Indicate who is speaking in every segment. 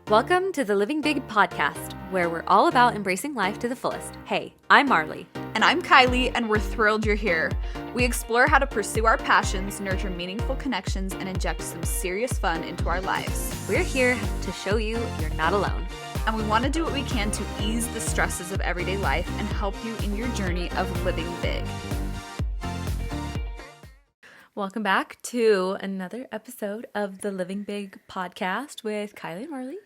Speaker 1: Welcome to the Living Big podcast, where we're all about embracing life to the fullest. Hey, I'm Marlie.
Speaker 2: And I'm Kylie, and we're thrilled you're here. We explore how to pursue our passions, nurture meaningful connections, and inject some serious fun into our lives.
Speaker 1: We're here to show you you're not alone.
Speaker 2: And we want to do what we can to ease the stresses of everyday life and help you in your journey of living big.
Speaker 1: Welcome back to another episode of the Living Big podcast with Kylie and Marlie.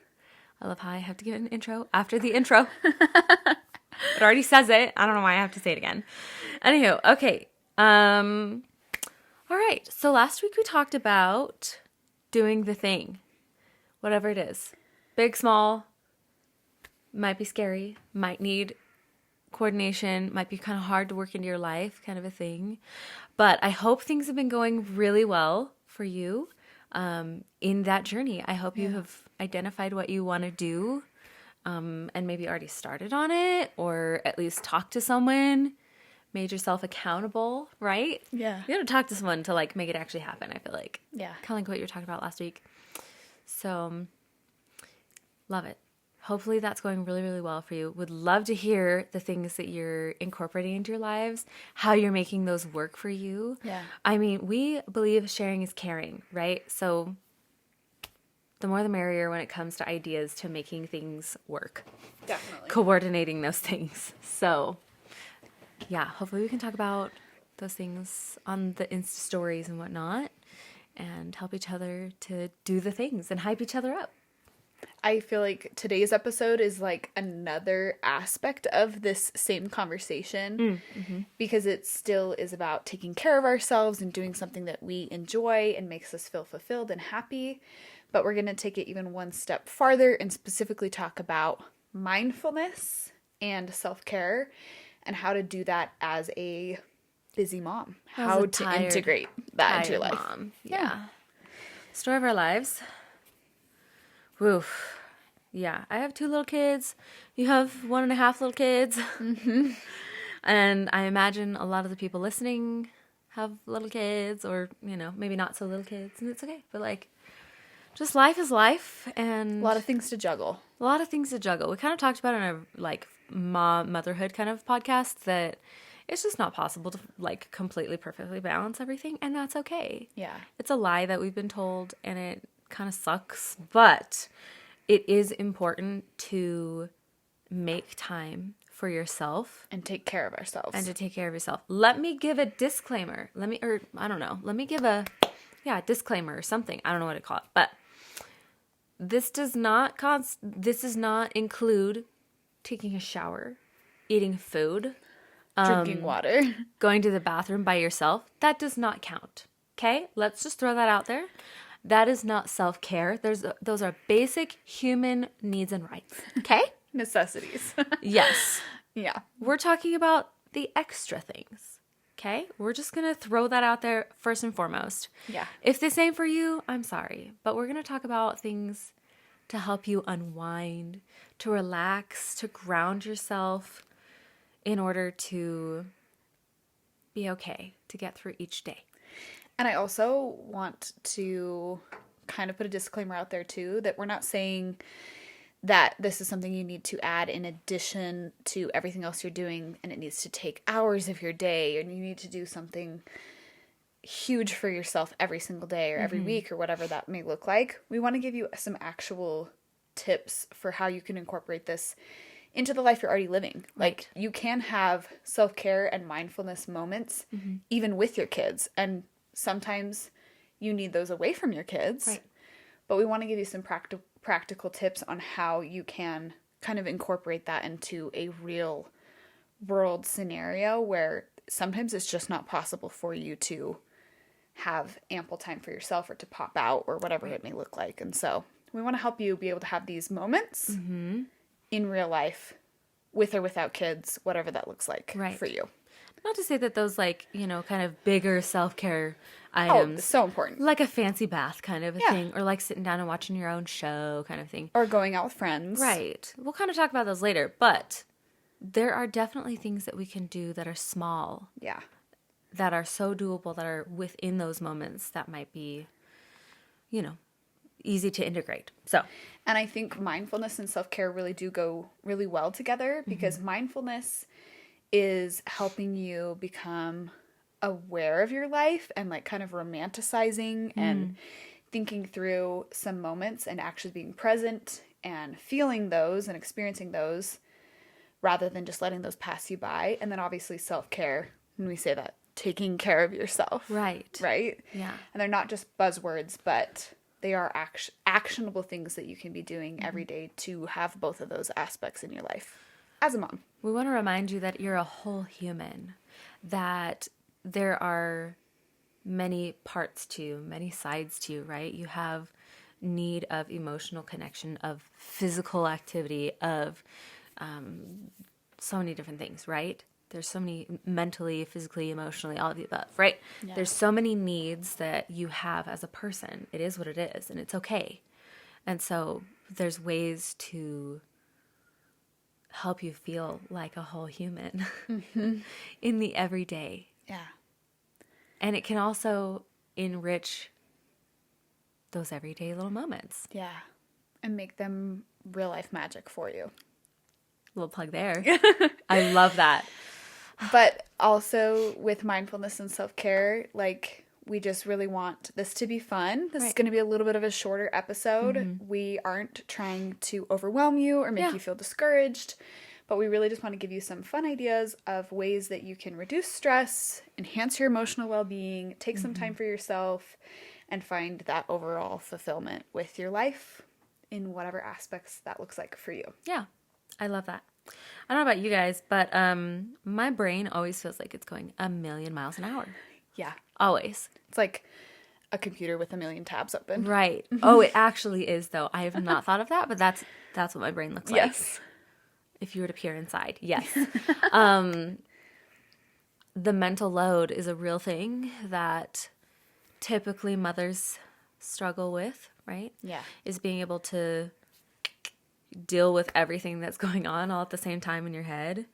Speaker 1: I love how I have to give an intro after the intro. It already says it. I don't know why I have to say it again. Anywho, okay. All right. So last week we talked about doing the thing, whatever it is. Big, small, might be scary, might need coordination, might be kind of hard to work into your life, kind of a thing. But I hope things have been going really well for you in that journey. I hope you have identified what you want to do and maybe already started on it, or at least talked to someone, made yourself accountable, right?
Speaker 2: Yeah.
Speaker 1: You got to talk to someone to like make it actually happen, I feel like.
Speaker 2: Yeah.
Speaker 1: Kind of like what you were talking about last week. So, love it. Hopefully that's going really, really well for you. Would love to hear the things that you're incorporating into your lives, how you're making those work for you.
Speaker 2: Yeah.
Speaker 1: I mean, we believe sharing is caring, right? So the more the merrier when it comes to ideas to making things work.
Speaker 2: Definitely.
Speaker 1: Coordinating those things. So yeah, hopefully we can talk about those things on the Insta stories and whatnot and help each other to do the things and hype each other up.
Speaker 2: I feel like today's episode is like another aspect of this same conversation because it still is about taking care of ourselves and doing something that we enjoy and makes us feel fulfilled and happy. But we're going to take it even one step farther and specifically talk about mindfulness and self-care and how to do that as a busy mom. How to integrate that into your life.
Speaker 1: Mom. Yeah. Story of our lives. Woof. Yeah, I have 2 little kids. You have 1.5 little kids. And I imagine a lot of the people listening have little kids or, you know, maybe not so little kids. And it's okay. But, like, just life is life. And
Speaker 2: A lot of things to juggle.
Speaker 1: A lot of things to juggle. We kind of talked about in a, like, motherhood kind of podcast that it's just not possible to, like, completely perfectly balance everything. And that's okay.
Speaker 2: Yeah.
Speaker 1: It's a lie that we've been told, and it kind of sucks, but it is important to make time for yourself
Speaker 2: And take care of ourselves.
Speaker 1: and to take care of yourself. Let me give a disclaimer. Let me give a disclaimer or something. I don't know what to call it, but this does not include taking a shower, eating food,
Speaker 2: Drinking water.
Speaker 1: going to the bathroom by yourself. That does not count. Okay? Let's just throw that out there. That is not self-care. Those are basic human needs and rights. Okay?
Speaker 2: Necessities.
Speaker 1: Yes.
Speaker 2: Yeah.
Speaker 1: We're talking about the extra things. Okay? We're just going to throw that out there first and foremost.
Speaker 2: Yeah.
Speaker 1: If this ain't for you, I'm sorry. But we're going to talk about things to help you unwind, to relax, to ground yourself in order to be okay, to get through each day.
Speaker 2: And I also want to kind of put a disclaimer out there too, that we're not saying that this is something you need to add in addition to everything else you're doing and it needs to take hours of your day and you need to do something huge for yourself every single day or every week or whatever that may look like. We want to give you some actual tips for how you can incorporate this into the life you're already living. Like you can have self-care and mindfulness moments even with your kids, and sometimes you need those away from your kids.
Speaker 1: Right.
Speaker 2: But we want to give you some practical tips on how you can kind of incorporate that into a real world scenario where sometimes it's just not possible for you to have ample time for yourself or to pop out or whatever it may look like. And so we want to help you be able to have these moments in real life with or without kids, whatever that looks like for you.
Speaker 1: Not to say that those, like, you know, kind of bigger self-care items.
Speaker 2: Oh, so important.
Speaker 1: Like a fancy bath kind of a thing. Or like sitting down and watching your own show kind of thing.
Speaker 2: Or going out with friends.
Speaker 1: Right. We'll kind of talk about those later. But there are definitely things that we can do that are small.
Speaker 2: Yeah.
Speaker 1: That are so doable, that are within those moments that might be, you know, easy to integrate. So,
Speaker 2: and I think mindfulness and self-care really do go really well together, because mindfulness is helping you become aware of your life and like kind of romanticizing and thinking through some moments and actually being present and feeling those and experiencing those rather than just letting those pass you by. And then obviously self-care, when we say that, taking care of yourself.
Speaker 1: right.
Speaker 2: Right?
Speaker 1: Yeah.
Speaker 2: And they're not just buzzwords, but they are actionable things that you can be doing every day to have both of those aspects in your life as a mom.
Speaker 1: We want to remind you that you're a whole human, that there are many parts to you, many sides to you, right? You have need of emotional connection, of physical activity, of so many different things, right? There's so many mentally, physically, emotionally, all of the above, right?
Speaker 2: Yeah.
Speaker 1: There's so many needs that you have as a person. It is what it is, and it's okay. And so there's ways to help you feel like a whole human in the everyday.
Speaker 2: Yeah.
Speaker 1: And it can also enrich those everyday little moments.
Speaker 2: Yeah. And make them real life magic for you.
Speaker 1: Little plug there. I love that.
Speaker 2: But also with mindfulness and self-care, like we just really want this to be fun. This is
Speaker 1: Right.
Speaker 2: going to be a little bit of a shorter episode. We aren't trying to overwhelm you or make you feel discouraged, but we really just want to give you some fun ideas of ways that you can reduce stress, enhance your emotional well-being, take some time for yourself, and find that overall fulfillment with your life in whatever aspects that looks like for you.
Speaker 1: Yeah, I love that. I don't know about you guys, but my brain always feels like it's going a million miles an hour.
Speaker 2: Yeah.
Speaker 1: Always.
Speaker 2: It's like a computer with a million tabs open.
Speaker 1: Right. Oh, it actually is, though. I have not thought of that, but that's what my brain looks like.
Speaker 2: Yes.
Speaker 1: If you were to peer inside. Yes. The mental load is a real thing that typically mothers struggle with, right?
Speaker 2: Yeah.
Speaker 1: Is being able to deal with everything that's going on all at the same time in your head.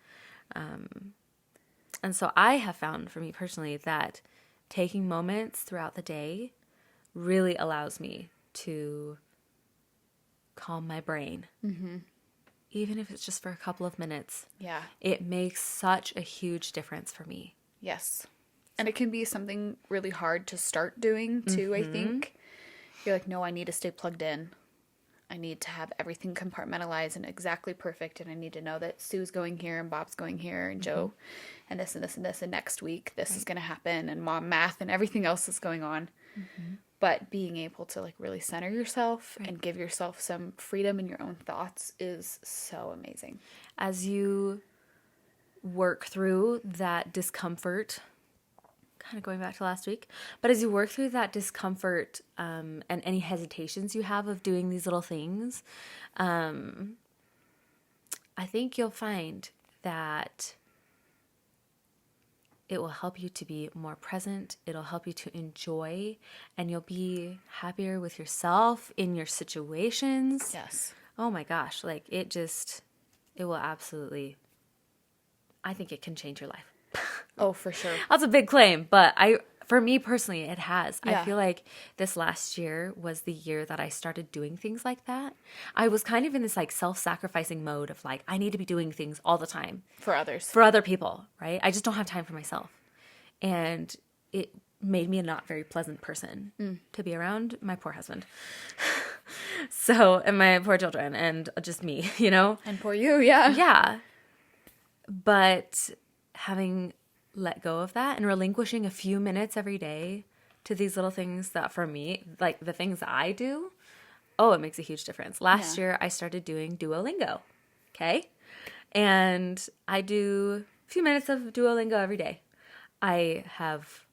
Speaker 1: And so I have found for me personally that taking moments throughout the day really allows me to calm my brain. Even if it's just for a couple of minutes.
Speaker 2: Yeah.
Speaker 1: It makes such a huge difference for me.
Speaker 2: Yes. And it can be something really hard to start doing too, I think. You're like, no, I need to stay plugged in. I need to have everything compartmentalized and exactly perfect. And I need to know that Sue's going here and Bob's going here and Joe and this and this and this. And next week, this is going to happen. And mom math and everything else is going on. But being able to like really center yourself and give yourself some freedom in your own thoughts is so amazing.
Speaker 1: As you work through that discomfort, kind of going back to last week, but as you work through that discomfort and any hesitations you have of doing these little things, I think you'll find that it will help you to be more present. It'll help you to enjoy, and you'll be happier with yourself in your situations.
Speaker 2: Yes.
Speaker 1: Oh my gosh, like it will absolutely, I think it can change your life.
Speaker 2: Oh, for sure.
Speaker 1: That's a big claim, but for me personally, it has.
Speaker 2: Yeah.
Speaker 1: I feel like this last year was the year that I started doing things like that. I was kind of in this like self-sacrificing mode of like, I need to be doing things all the time.
Speaker 2: For others.
Speaker 1: For other people, right? I just don't have time for myself. And it made me a not very pleasant person to be around. My poor husband. And my poor children and just me, you know?
Speaker 2: And for you, yeah.
Speaker 1: Yeah. But having let go of that and relinquishing a few minutes every day to these little things that for me, like the things that I do, oh, it makes a huge difference. Last year, I started doing Duolingo. Okay. And I do a few minutes of Duolingo every day. I have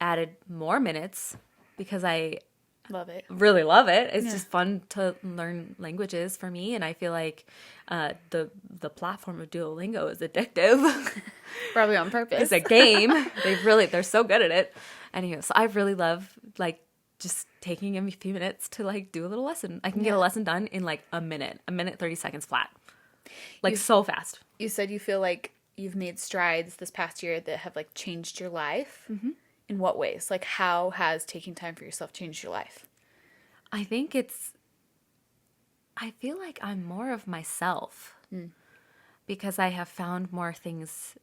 Speaker 1: added more minutes because I
Speaker 2: Love it.
Speaker 1: really love it. It's just fun to learn languages for me, and I feel like the platform of Duolingo is addictive.
Speaker 2: Probably on purpose.
Speaker 1: It's a game. They're so good at it. Anyway, so I really love like just taking a few minutes to like do a little lesson. I can get a lesson done in like a minute 30 seconds flat, like so fast.
Speaker 2: You said you feel like you've made strides this past year that have like changed your life. In what ways? Like how has taking time for yourself changed your life?
Speaker 1: I feel like I'm more of myself because I have found more things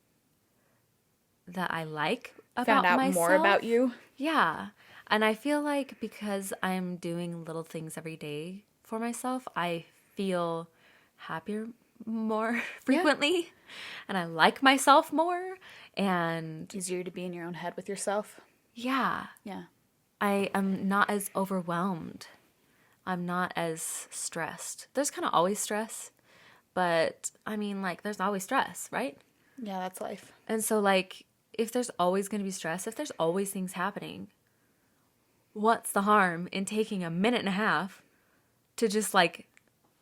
Speaker 1: that I like about
Speaker 2: Found out
Speaker 1: myself.
Speaker 2: more about you.
Speaker 1: Yeah. And I feel like because I'm doing little things every day for myself, I feel happier more frequently and I like myself more and
Speaker 2: Easier to be in your own head with yourself.
Speaker 1: yeah,
Speaker 2: Yeah.
Speaker 1: I am not as overwhelmed. I'm not as stressed. There's kind of always stress, but I mean, like, there's always stress, right?
Speaker 2: Yeah, that's life.
Speaker 1: And so, like, if there's always going to be stress, if there's always things happening, what's the harm in taking a minute and a half to just, like,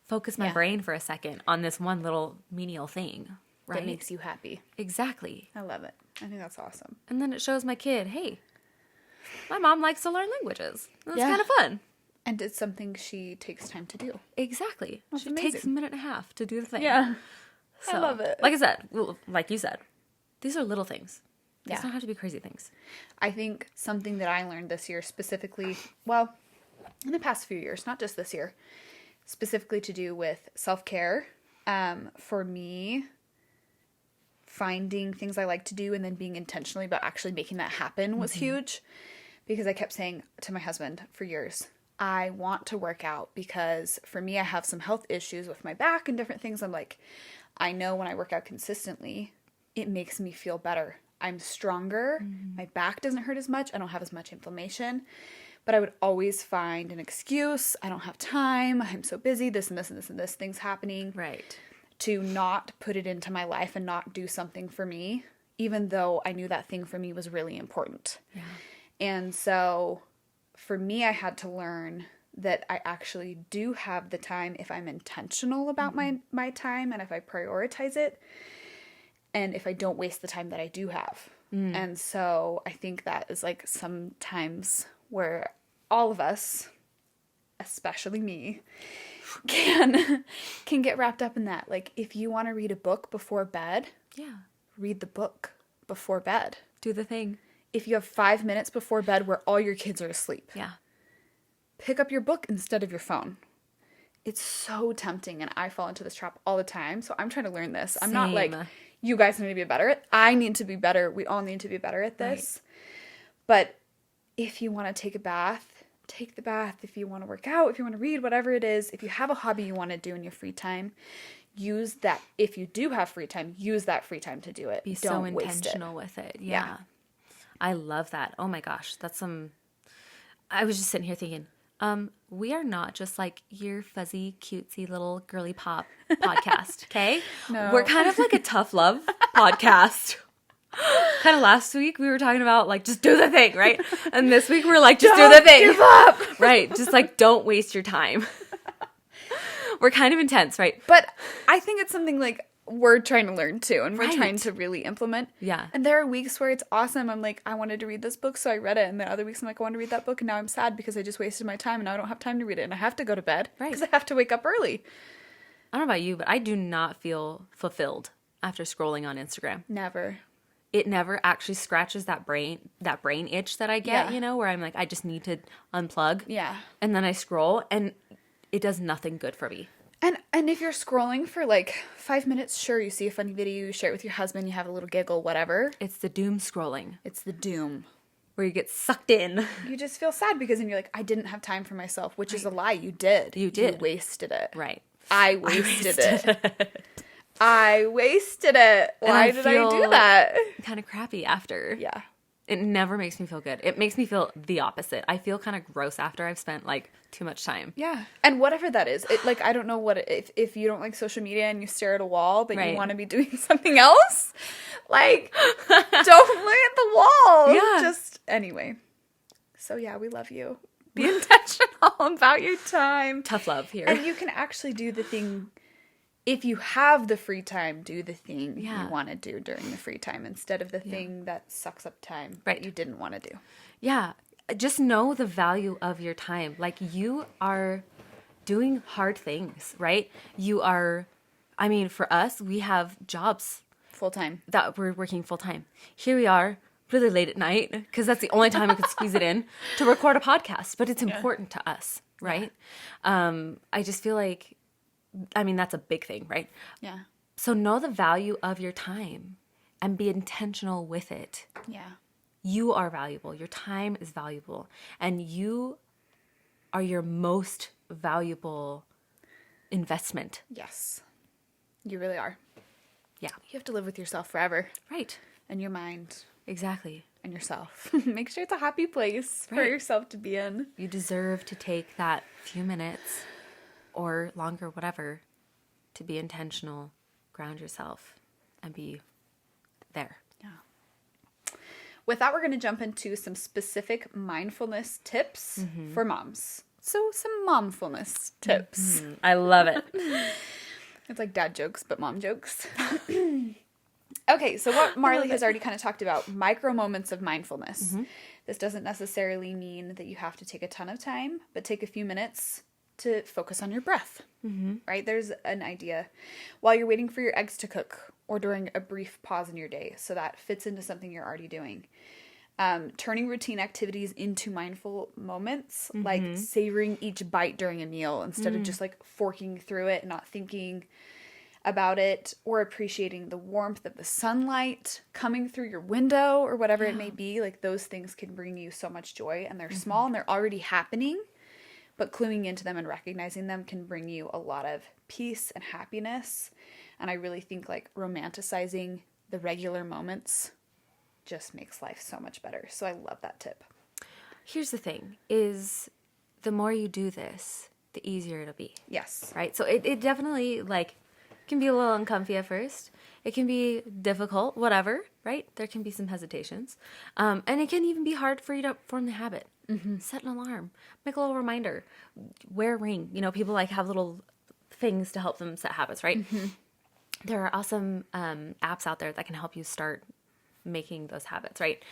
Speaker 1: focus my brain for a second on this one little menial thing, right?
Speaker 2: That makes you happy.
Speaker 1: Exactly.
Speaker 2: I love it. I think that's awesome.
Speaker 1: And then it shows my kid, hey, my mom likes to learn languages. That's
Speaker 2: Yeah.
Speaker 1: kind of fun.
Speaker 2: And it's something she takes time to do.
Speaker 1: Exactly.
Speaker 2: That's
Speaker 1: She
Speaker 2: amazing.
Speaker 1: takes a minute and a half to do the thing.
Speaker 2: Yeah.
Speaker 1: So,
Speaker 2: I love it.
Speaker 1: Like I said, like you said, these are little things. These
Speaker 2: Yeah.
Speaker 1: don't have to be crazy things.
Speaker 2: I think something that I learned this year specifically, well, in the past few years, not just this year, specifically to do with self-care, for me, finding things I like to do and then being intentionally about actually making that happen was huge. Because I kept saying to my husband for years, I want to work out because for me, I have some health issues with my back and different things. I'm like, I know when I work out consistently, it makes me feel better. I'm stronger. My back doesn't hurt as much. I don't have as much inflammation. But I would always find an excuse. I don't have time. I'm so busy. This and this and this and this thing's happening.
Speaker 1: Right.
Speaker 2: To not put it into my life and not do something for me, even though I knew that thing for me was really important.
Speaker 1: Yeah.
Speaker 2: And so for me, I had to learn that I actually do have the time if I'm intentional about my time and if I prioritize it and if I don't waste the time that I do have. And so I think that is like sometimes where all of us, especially me, can get wrapped up in that. Like if you want to read a book before bed, read the book before bed.
Speaker 1: Do the thing.
Speaker 2: If you have 5 minutes before bed where all your kids are asleep, pick up your book instead of your phone. It's so tempting, and I fall into this trap all the time. So I'm trying to learn this. I'm not like, you guys need to be better at. I need to be better. We all need to be better at this. Right. But if you want to take a bath, take the bath. If you want to work out, if you want to read, whatever it is, if you have a hobby you want to do in your free time, use that. If you do have free time, use that free time to do it.
Speaker 1: Be
Speaker 2: Don't
Speaker 1: so
Speaker 2: waste
Speaker 1: intentional with it. Yeah. I love that. Oh my gosh. That's I was just sitting here thinking, we are not just like your fuzzy, cutesy little girly pop podcast, okay?
Speaker 2: No.
Speaker 1: We're kind of like a tough love podcast. Kind of last week we were talking about like just do the thing, right? And this week we're like just do the thing.
Speaker 2: Give up.
Speaker 1: Right. Just like don't waste your time. We're kind of intense, right?
Speaker 2: But I think it's something like we're trying to learn too, and we're
Speaker 1: Right.
Speaker 2: trying to really implement.
Speaker 1: Yeah.
Speaker 2: And there are weeks where it's awesome. I'm like, I wanted to read this book, so I read it. And then other weeks I'm like, I want to read that book, and now I'm sad because I just wasted my time, and now I don't have time to read it, and I have to go to bed
Speaker 1: Right.
Speaker 2: because I have to wake up early.
Speaker 1: I don't know about you, but I do not feel fulfilled after scrolling on Instagram.
Speaker 2: Never.
Speaker 1: It never actually scratches that brain itch that I get,
Speaker 2: Yeah.
Speaker 1: where I'm like, I just need to unplug.
Speaker 2: Yeah.
Speaker 1: And then I scroll and it does nothing good for me.
Speaker 2: And if you're scrolling for like 5 minutes, sure, you see a funny video, you share it with your husband, you have a little giggle, whatever.
Speaker 1: It's the doom scrolling
Speaker 2: It's the doom.
Speaker 1: where you get sucked in.
Speaker 2: You just feel sad because then you're like, I didn't have time for myself, which is a lie. You did.
Speaker 1: You did.
Speaker 2: You wasted it.
Speaker 1: Right.
Speaker 2: I wasted it. I wasted it. Why did I do that?
Speaker 1: Kind of crappy after.
Speaker 2: Yeah.
Speaker 1: It never makes me feel good. It makes me feel the opposite. I feel kind of gross after I've spent like too much time.
Speaker 2: Yeah. And whatever that is, like, I don't know if you don't like social media and you stare at a wall, but
Speaker 1: Right.
Speaker 2: you want to be doing something alouse, like, don't look at the wall.
Speaker 1: Yeah.
Speaker 2: Just, anyway. So yeah, we love you. Be intentional about your time.
Speaker 1: Tough love here.
Speaker 2: And you can actually do the thing. If you have the free time, do the thing
Speaker 1: Yeah.
Speaker 2: you want to do during the free time instead of the thing that sucks up time
Speaker 1: Right.
Speaker 2: that you didn't want to do.
Speaker 1: Yeah. Just know the value of your time. Like you are doing hard things, right? You are, I mean, for us, we have jobs
Speaker 2: Full time.
Speaker 1: that we're working full time. Here we are really late at night because that's the only time I could squeeze it in to record a podcast, but it's important to us. right? I just feel like, I mean, that's a big thing, right?
Speaker 2: Yeah.
Speaker 1: So know the value of your time and be intentional with it.
Speaker 2: Yeah.
Speaker 1: You are valuable. Your time is valuable. And you are your most valuable investment.
Speaker 2: Yes. You really are.
Speaker 1: Yeah.
Speaker 2: You have to live with yourself forever.
Speaker 1: Right.
Speaker 2: And your mind.
Speaker 1: Exactly.
Speaker 2: And yourself. Make sure it's a happy place for yourself to be in.
Speaker 1: You deserve to take that few minutes or longer, whatever, to be intentional, ground yourself, and be there.
Speaker 2: Yeah. With that, we're going to jump into some specific mindfulness tips for moms. So some momfulness tips.
Speaker 1: I love it.
Speaker 2: It's like dad jokes, but mom jokes. Okay, so what Marlie has already kind of talked about, micro moments of mindfulness. This doesn't necessarily mean that you have to take a ton of time, but take a few minutes to focus on your breath, right? There's an idea while you're waiting for your eggs to cook or during a brief pause in your day. So that fits into something you're already doing. Turning routine activities into mindful moments, like savoring each bite during a meal instead of just like forking through it and not thinking about it, or appreciating the warmth of the sunlight coming through your window or whatever it may be. Like those things can bring you so much joy, and they're small and they're already happening, but cluing into them and recognizing them can bring you a lot of peace and happiness. And I really think like romanticizing the regular moments just makes life so much better. So I love that tip.
Speaker 1: Here's the thing, is the more you do this, the easier it'll be.
Speaker 2: Yes.
Speaker 1: Right? So it definitely like can be a little uncomfy at first. It can be difficult, whatever, right? There can be some hesitations. And it can even be hard for you to form the habit. Set an alarm. Make a little reminder. Wear a ring. You know, people like have little things to help them set habits, right? There are awesome apps out there that can help you start making those habits, right?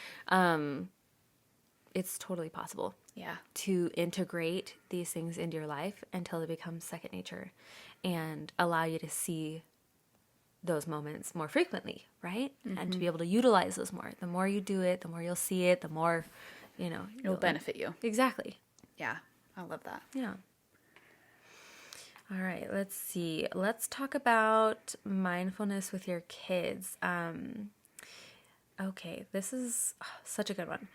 Speaker 1: It's totally possible.
Speaker 2: Yeah.
Speaker 1: To integrate these things into your life until they become second nature and allow you to see those moments more frequently, right? And to be able to utilize those more. The more you do it, the more you'll see it, the more, you know.
Speaker 2: It'll benefit you.
Speaker 1: Exactly.
Speaker 2: Yeah. I love that.
Speaker 1: Yeah. All right, let's see. Let's talk about mindfulness with your kids. Okay, this is such a good one.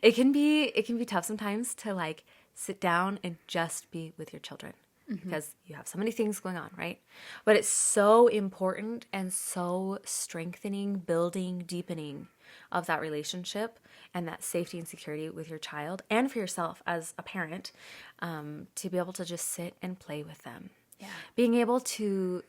Speaker 1: It can be tough sometimes to like sit down and just be with your children because you have so many things going on, right? But it's so important and so strengthening, building, deepening of that relationship and that safety and security with your child and for yourself as a parent, to be able to just sit and play with them.
Speaker 2: Yeah.
Speaker 1: Being able to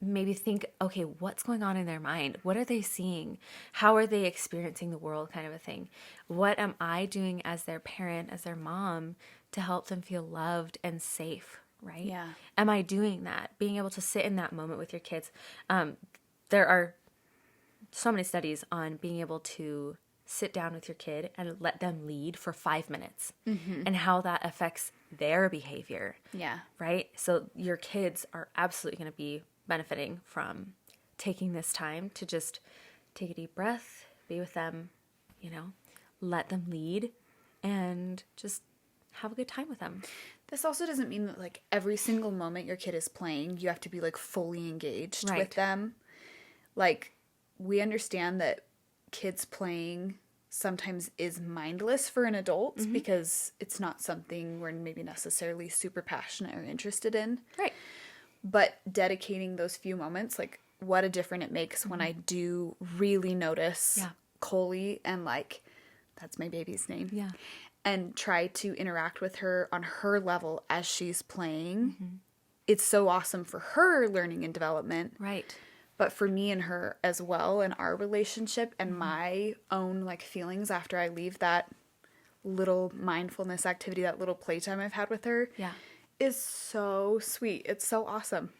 Speaker 1: maybe think, okay, what's going on in their mind? What are they seeing? How are they experiencing the world, kind of a thing? What am I doing as their parent, as their mom, to help them feel loved and safe, right?
Speaker 2: Yeah.
Speaker 1: Am I doing that? Being able to sit in that moment with your kids. There are so many studies on being able to sit down with your kid and let them lead for 5 minutes and how that affects their behavior.
Speaker 2: Yeah.
Speaker 1: Right? So your kids are absolutely going to be benefiting from taking this time to just take a deep breath, be with them, you know, let them lead, and just have a good time with them.
Speaker 2: This also doesn't mean that like every single moment your kid is playing, you have to be like fully engaged
Speaker 1: Right.
Speaker 2: with them. Like we understand that kids playing sometimes is mindless for an adult because it's not something we're maybe necessarily super passionate or interested in.
Speaker 1: Right.
Speaker 2: But dedicating those few moments, like what a difference it makes when I do really notice Coley and like, that's my baby's name.
Speaker 1: Yeah.
Speaker 2: And try to interact with her on her level as she's playing. It's so awesome for her learning and development.
Speaker 1: Right.
Speaker 2: But for me and her as well, and our relationship and my own like feelings after I leave that little mindfulness activity, that little playtime I've had with her.
Speaker 1: Yeah.
Speaker 2: Is so sweet. It's so awesome.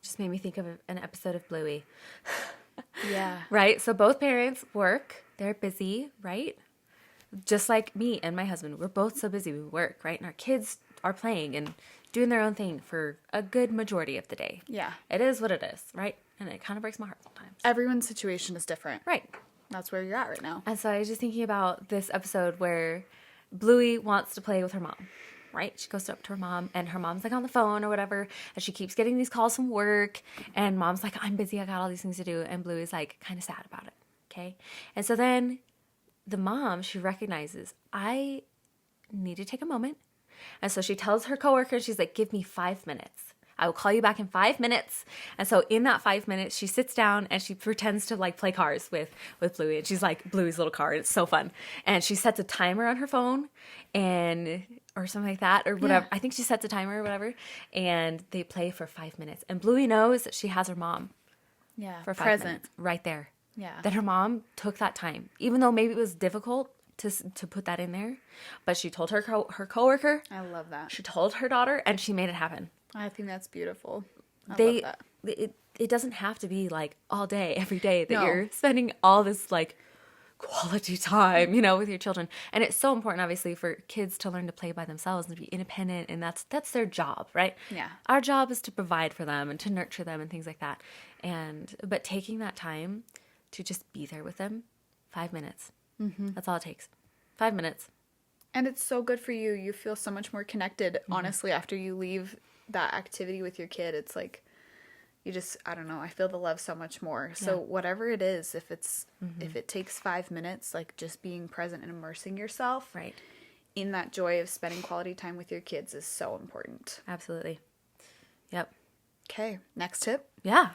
Speaker 1: Just made me think of an episode of Bluey.
Speaker 2: Yeah.
Speaker 1: Right? So both parents work. They're busy, right? Just like me and my husband. We're both so busy. We work, right? And our kids are playing and doing their own thing for a good majority of the day.
Speaker 2: Yeah.
Speaker 1: It is what it is, right? And it kind of breaks my heart sometimes.
Speaker 2: Everyone's situation is different.
Speaker 1: Right.
Speaker 2: That's where you're at right now.
Speaker 1: And so I was just thinking about this episode where Bluey wants to play with her mom, right? She goes up to her mom, and her mom's like on the phone or whatever, and she keeps getting these calls from work, and mom's like, I'm busy, I got all these things to do, and Bluey's like kind of sad about it, okay? And so then the mom, she recognizes, I need to take a moment, and so she tells her coworker, she's like, give me 5 minutes. I will call you back in 5 minutes. And so in that 5 minutes, she sits down and she pretends to like play cars with Bluey. And she's like Bluey's little car. It's so fun. And she sets a timer on her phone or something like that or whatever. Yeah. I think she sets a timer or whatever. And they play for 5 minutes. And Bluey knows that she has her mom.
Speaker 2: Yeah.
Speaker 1: For 5 minutes. Right there.
Speaker 2: Yeah.
Speaker 1: That her mom took that time. Even though maybe it was difficult to put that in there. But she told her coworker.
Speaker 2: I love that.
Speaker 1: She told her daughter and she made it happen.
Speaker 2: I think that's beautiful. I love that.
Speaker 1: It doesn't have to be like all day, every day that you're spending all this like quality time, with your children. And it's so important, obviously, for kids to learn to play by themselves and to be independent. And that's their job, right? Yeah. Our job is to provide for them and to nurture them and things like that. But taking that time to just be there with them, 5 minutes. Mm-hmm. That's all it takes. 5 minutes.
Speaker 2: And it's so good for you. You feel so much more connected, honestly, after you leave that activity with your kid. It's like you just, I don't know, I feel the love so much more. So whatever it is, if it takes 5 minutes, like just being present and immersing yourself in that joy of spending quality time with your kids is so important.
Speaker 1: Absolutely. Yep.
Speaker 2: Okay, next tip.
Speaker 1: Yeah.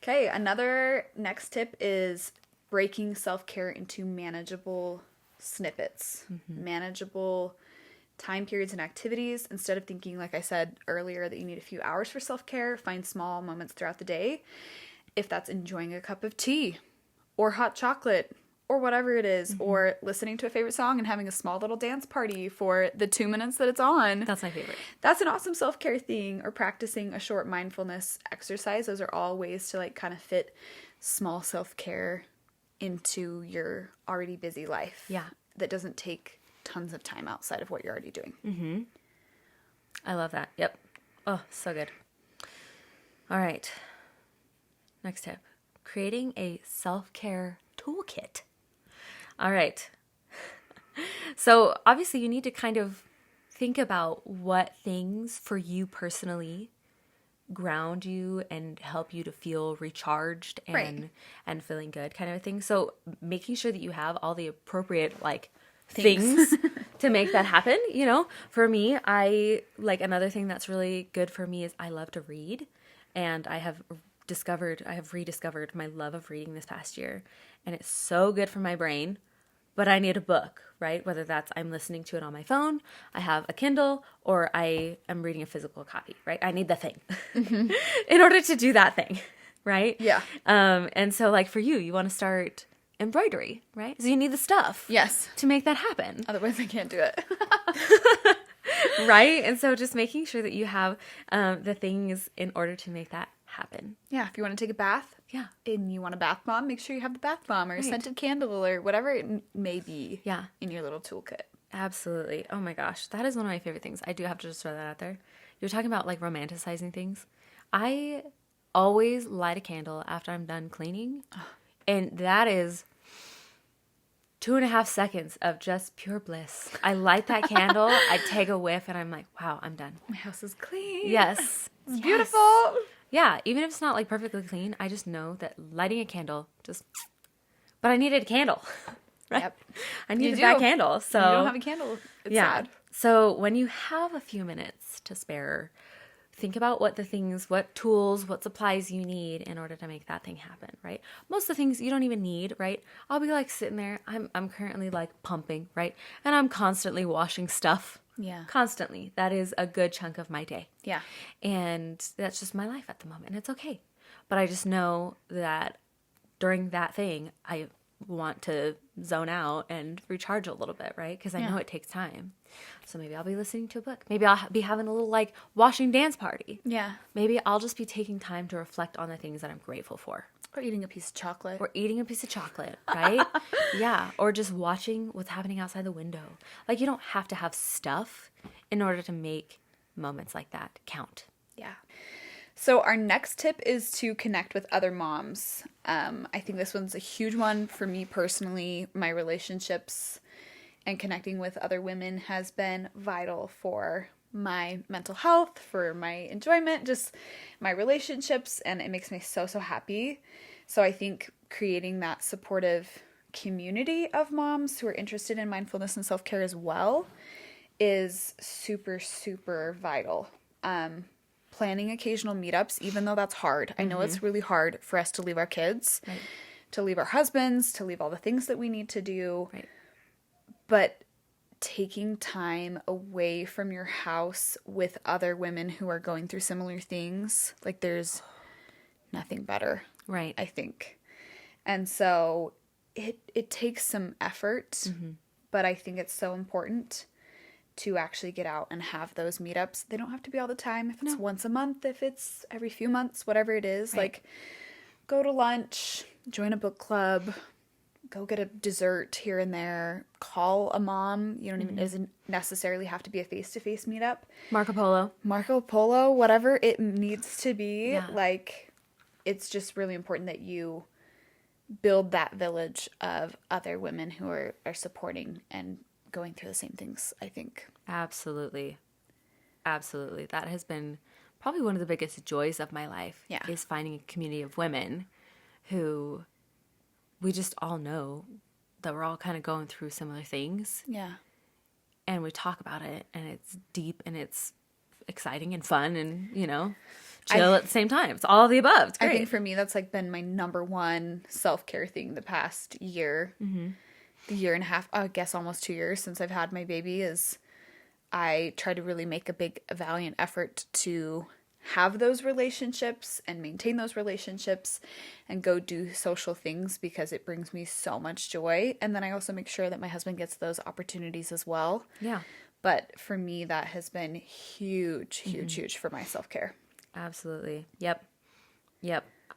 Speaker 2: Okay, another next tip is breaking self-care into manageable snippets, manageable time periods and activities. Instead of thinking, like I said earlier, that you need a few hours for self-care, find small moments throughout the day. If that's enjoying a cup of tea or hot chocolate or whatever it is, or listening to a favorite song and having a small little dance party for the 2 minutes that it's on.
Speaker 1: That's my favorite.
Speaker 2: That's an awesome self-care thing. Or practicing a short mindfulness exercise. Those are all ways to like kind of fit small self-care into your already busy life.
Speaker 1: Yeah.
Speaker 2: That doesn't take tons of time outside of what you're already doing.
Speaker 1: Mm-hmm. I love that. Yep. Oh, so good. All right. Next tip. Creating a self-care toolkit. All right. So obviously you need to kind of think about what things for you personally ground you and help you to feel recharged and feeling good kind of a thing. So making sure that you have all the appropriate like things to make that happen, For me, another thing that's really good for me is I love to read, and I have rediscovered my love of reading this past year, and it's so good for my brain, but I need a book, right? Whether that's I'm listening to it on my phone, I have a Kindle, or I am reading a physical copy, right? I need the thing in order to do that thing, right?
Speaker 2: Yeah.
Speaker 1: And so like for you want to start embroidery, right? So you need the stuff.
Speaker 2: Yes.
Speaker 1: To make that happen.
Speaker 2: Otherwise I can't do it.
Speaker 1: Right? And so just making sure that you have the things in order to make that happen.
Speaker 2: Yeah. If you want to take a bath.
Speaker 1: Yeah.
Speaker 2: And you want a bath bomb, make sure you have the bath bomb or a scented candle or whatever it may be.
Speaker 1: Yeah.
Speaker 2: In your little toolkit.
Speaker 1: Absolutely. Oh my gosh. That is one of my favorite things. I do have to just throw that out there. You're talking about like romanticizing things. I always light a candle after I'm done cleaning. And that is 2.5 seconds of just pure bliss. I light that candle, I take a whiff, and I'm like, wow, I'm done.
Speaker 2: My house is clean.
Speaker 1: Yes.
Speaker 2: It's beautiful.
Speaker 1: Yeah, even if it's not like perfectly clean, I just know that lighting a candle but I needed a candle. Right? Yep. I needed that candle. So
Speaker 2: you don't have a candle. It's sad.
Speaker 1: So when you have a few minutes to spare, think about what tools, what supplies you need in order to make that thing happen, right? Most of the things you don't even need, right? I'll be like sitting there. I'm currently like pumping, right? And I'm constantly washing stuff.
Speaker 2: Yeah.
Speaker 1: Constantly. That is a good chunk of my day.
Speaker 2: Yeah.
Speaker 1: And that's just my life at the moment. And it's okay. But I just know that during that thing, I want to zone out and recharge a little bit, right? Because I know it takes time. So maybe I'll be listening to a book. Maybe I'll be having a little like washing dance party.
Speaker 2: Yeah.
Speaker 1: Maybe I'll just be taking time to reflect on the things that I'm grateful for.
Speaker 2: Or eating a piece of chocolate.
Speaker 1: Right? Yeah. Or just watching what's happening outside the window. Like you don't have to have stuff in order to make moments like that count.
Speaker 2: Yeah. So our next tip is to connect with other moms. I think this one's a huge one for me personally. My relationships and connecting with other women has been vital for my mental health, for my enjoyment, just my relationships, and it makes me so, so happy. So I think creating that supportive community of moms who are interested in mindfulness and self-care as well is super, super vital. Planning occasional meetups, even though that's hard. I know it's really hard for us to leave our kids,
Speaker 1: Right.
Speaker 2: to leave our husbands, to leave all the things that we need to do.
Speaker 1: Right.
Speaker 2: But taking time away from your house with other women who are going through similar things, like there's nothing better.
Speaker 1: Right.
Speaker 2: I think. And so it takes some effort, but I think it's so important to actually get out and have those meetups. They don't have to be all the time. If it's once a month, if it's every few months, whatever it is,
Speaker 1: Right.
Speaker 2: like go to lunch, join a book club, go get a dessert here and there, call a mom. You don't even, it doesn't necessarily have to be a face-to-face meetup.
Speaker 1: Marco Polo,
Speaker 2: whatever it needs to be.
Speaker 1: Yeah.
Speaker 2: Like, it's just really important that you build that village of other women who are supporting and going through the same things, I think.
Speaker 1: Absolutely. Absolutely. That has been probably one of the biggest joys of my life.
Speaker 2: Yeah.
Speaker 1: Is finding a community of women who we just all know that we're all kind of going through similar things.
Speaker 2: Yeah.
Speaker 1: And we talk about it, and it's deep and it's exciting and fun and, chill at the same time. It's all of the above. It's great.
Speaker 2: I think for me, that's like been my number one self-care thing the past year. The year and a half, I guess almost 2 years since I've had my baby, is I try to really make a valiant effort to have those relationships and maintain those relationships and go do social things because it brings me so much joy. And then I also make sure that my husband gets those opportunities as well.
Speaker 1: Yeah.
Speaker 2: But for me, that has been huge, huge, huge for my self-care.
Speaker 1: Absolutely. Yep.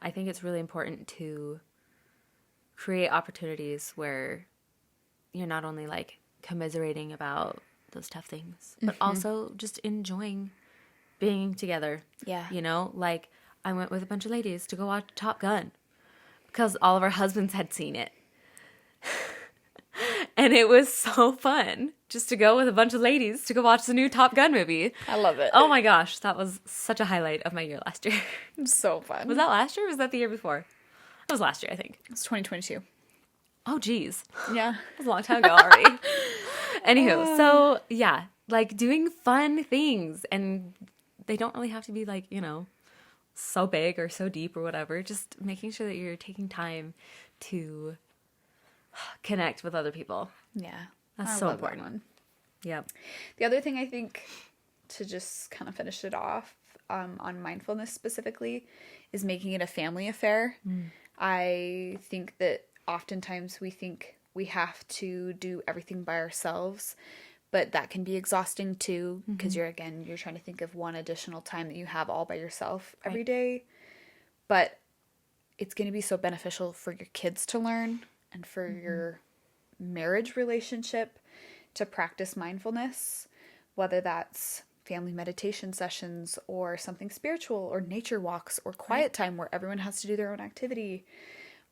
Speaker 1: I think it's really important to create opportunities where you're not only like commiserating about those tough things, but also just enjoying being together.
Speaker 2: Yeah.
Speaker 1: Like I went with a bunch of ladies to go watch Top Gun because all of our husbands had seen it. And it was so fun just to go with a bunch of ladies to go watch the new Top Gun movie.
Speaker 2: I love it.
Speaker 1: Oh my gosh, that was such a highlight of my year last year.
Speaker 2: So fun.
Speaker 1: Was that last year or was that the year before? That was last year, I think.
Speaker 2: It's 2022.
Speaker 1: Oh, geez.
Speaker 2: Yeah.
Speaker 1: That was a long time ago already. Anywho, so yeah, like doing fun things, and they don't really have to be like, so big or so deep or whatever. Just making sure that you're taking time to connect with other people.
Speaker 2: Yeah.
Speaker 1: That's
Speaker 2: I
Speaker 1: so
Speaker 2: love that
Speaker 1: important.
Speaker 2: one.
Speaker 1: Yep.
Speaker 2: The other thing I think, to just kind of finish it off on mindfulness specifically, is making it a family affair. I think that oftentimes we think we have to do everything by ourselves, but that can be exhausting too, because you're trying to think of one additional time that you have all by yourself every day. But it's going to be so beneficial for your kids to learn and for your marriage relationship to practice mindfulness, whether that's family meditation sessions or something spiritual or nature walks or quiet time where everyone has to do their own activity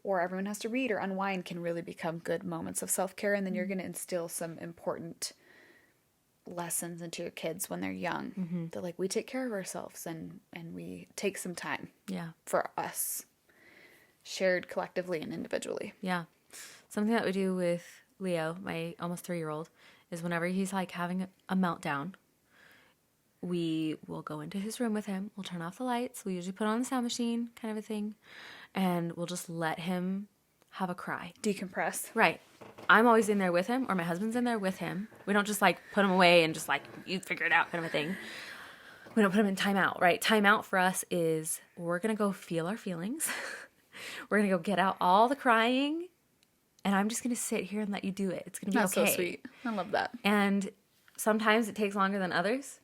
Speaker 2: or everyone has to read or unwind, can really become good moments of self-care. And then you're going to instill some important lessons into your kids when they're young. That like, we take care of ourselves and we take some time for us, shared collectively and individually.
Speaker 1: Yeah. Something that we do with Leo, my almost 3-year-old, is whenever he's like having a meltdown, we will go into his room with him. We'll turn off the lights. We usually put on the sound machine, kind of a thing. And we'll just let him have a cry.
Speaker 2: Decompress.
Speaker 1: Right. I'm always in there with him, or my husband's in there with him. We don't just like put him away and just like, you figure it out kind of a thing. We don't put him in timeout, right? Timeout for us is we're going to go feel our feelings. We're going to go get out all the crying. And I'm just going to sit here and let you do it. It's going to be
Speaker 2: That's
Speaker 1: okay.
Speaker 2: so sweet. I love that.
Speaker 1: And sometimes it takes longer than others.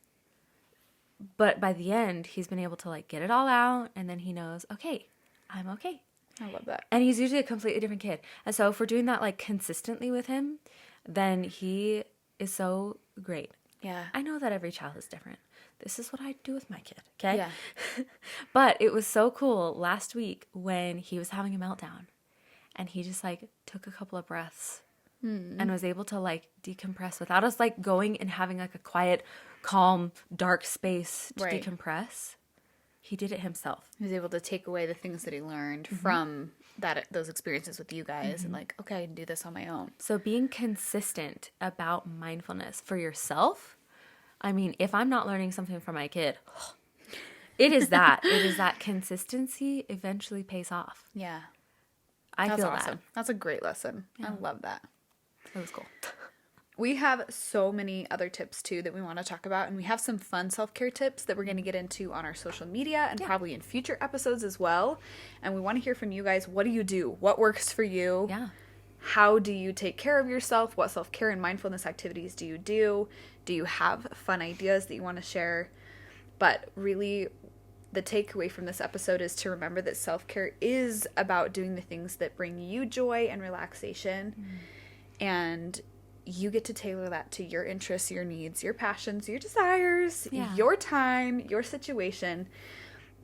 Speaker 1: But by the end, he's been able to like get it all out. And then he knows, okay, I'm okay.
Speaker 2: I love that.
Speaker 1: And he's usually a completely different kid. And so if we're doing that like consistently with him, then he is so great.
Speaker 2: Yeah.
Speaker 1: I know that every child is different. This is what I do with my kid, okay?
Speaker 2: Yeah.
Speaker 1: But it was so cool last week when he was having a meltdown and he just like took a couple of breaths and was able to like decompress without us like going and having like a quiet, calm, dark space to decompress. He did it himself.
Speaker 2: He was able to take away the things that he learned from those experiences with you guys and like, okay, I can do this on my own.
Speaker 1: So being consistent about mindfulness for yourself, I mean, if I'm not learning something from my kid, it is that consistency eventually pays off.
Speaker 2: Yeah.
Speaker 1: I feel
Speaker 2: awesome.
Speaker 1: that.
Speaker 2: That's a great lesson. Yeah. I love that.
Speaker 1: That was cool.
Speaker 2: We have so many other tips too that we want to talk about, and we have some fun self-care tips that we're going to get into on our social media and probably in future episodes as well. And we want to hear from you guys. What do you do? What works for you?
Speaker 1: Yeah.
Speaker 2: How do you take care of yourself? What self-care and mindfulness activities do you do? Do you have fun ideas that you want to share? But really, the takeaway from this episode is to remember that self-care is about doing the things that bring you joy and relaxation. And you get to tailor that to your interests, your needs, your passions, your desires, your time, your situation.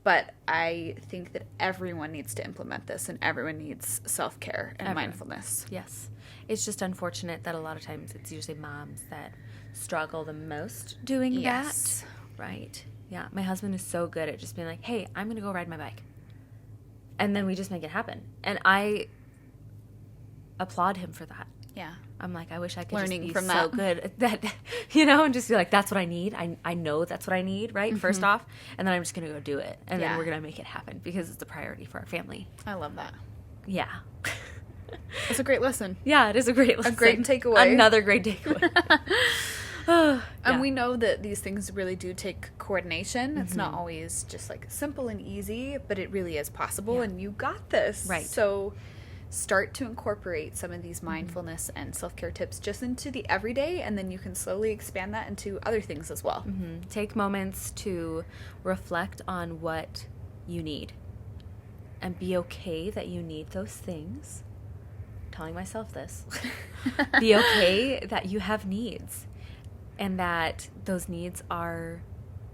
Speaker 2: But I think that everyone needs to implement this, and everyone needs self-care and mindfulness.
Speaker 1: Yes. It's just unfortunate that a lot of times it's usually moms that struggle the most doing that. Right. Yeah. My husband is so good at just being like, hey, I'm going to go ride my bike. And then we just make it happen. And I applaud him for that.
Speaker 2: Yeah.
Speaker 1: I'm like, I wish I could
Speaker 2: learning
Speaker 1: just be
Speaker 2: from
Speaker 1: so
Speaker 2: that.
Speaker 1: good at that, and just be like, that's what I need. I know that's what I need, right? First off. And then I'm just going to go do it. And then we're going to make it happen because it's a priority for our family.
Speaker 2: I love that.
Speaker 1: Yeah.
Speaker 2: It's a great lesson.
Speaker 1: Yeah, it is a great lesson.
Speaker 2: A great takeaway.
Speaker 1: Another great takeaway.
Speaker 2: And we know that these things really do take coordination. It's not always just like simple and easy, but it really is possible, and you got this.
Speaker 1: Right.
Speaker 2: So start to incorporate some of these mindfulness and self-care tips just into the everyday, and then you can slowly expand that into other things as well.
Speaker 1: Take moments to reflect on what you need and be okay that you need those things. I'm telling myself this. Be okay that you have needs and that those needs are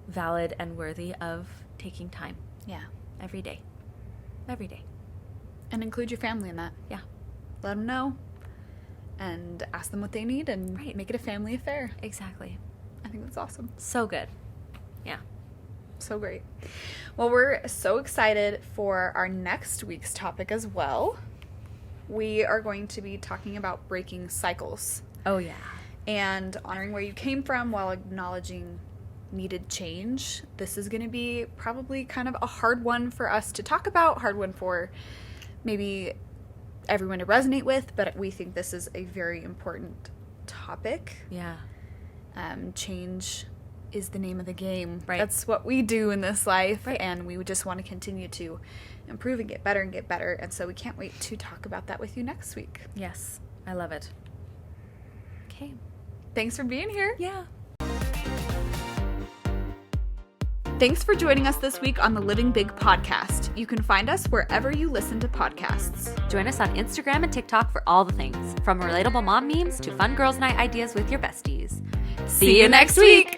Speaker 1: valid and worthy of taking time.
Speaker 2: Yeah.
Speaker 1: Every day. Every day.
Speaker 2: And include your family in that.
Speaker 1: Yeah.
Speaker 2: Let them know and ask them what they need and make it a family affair.
Speaker 1: Exactly.
Speaker 2: I think that's awesome.
Speaker 1: So good. Yeah.
Speaker 2: So great. Well, we're so excited for our next week's topic as well. We are going to be talking about breaking cycles.
Speaker 1: Oh, yeah.
Speaker 2: And honoring where you came from while acknowledging needed change. This is going to be probably kind of a hard one for us to talk about, hard one for maybe everyone to resonate with, but we think this is a very important topic.
Speaker 1: Yeah.
Speaker 2: Change is the name of the game.
Speaker 1: Right.
Speaker 2: That's what we do in this life, and we would just want to continue to improve and get better, and so we can't wait to talk about that with you next week.
Speaker 1: Yes. I love it. Okay.
Speaker 2: Thanks for being here.
Speaker 1: Yeah.
Speaker 2: Thanks for joining us this week on the Living Big podcast. You can find us wherever you listen to podcasts.
Speaker 1: Join us on Instagram and TikTok for all the things, from relatable mom memes to fun girls' night ideas with your besties.
Speaker 2: See you next week.